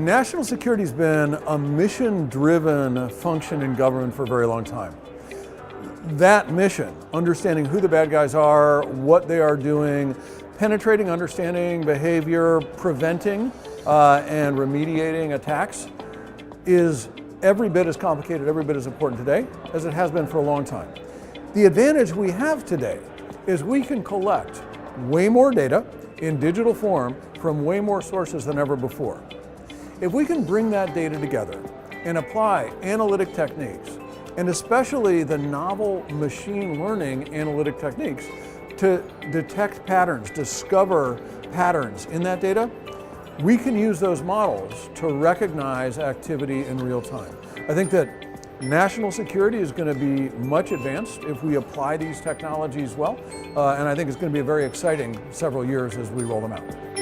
National security has been a mission-driven function in government for a very long time. That mission, understanding who the bad guys are, what they are doing, penetrating, understanding behavior, preventing and remediating attacks, is every bit as complicated, every bit as important today as it has been for a long time. The advantage we have today is we can collect way more data in digital form from way more sources than ever before. If we can bring that data together and apply analytic techniques, and especially the novel machine learning analytic techniques to detect patterns, discover patterns in that data, we can use those models to recognize activity in real time. I think that national security is going to be much advanced if we apply these technologies well, and I think it's going to be a very exciting several years as we roll them out.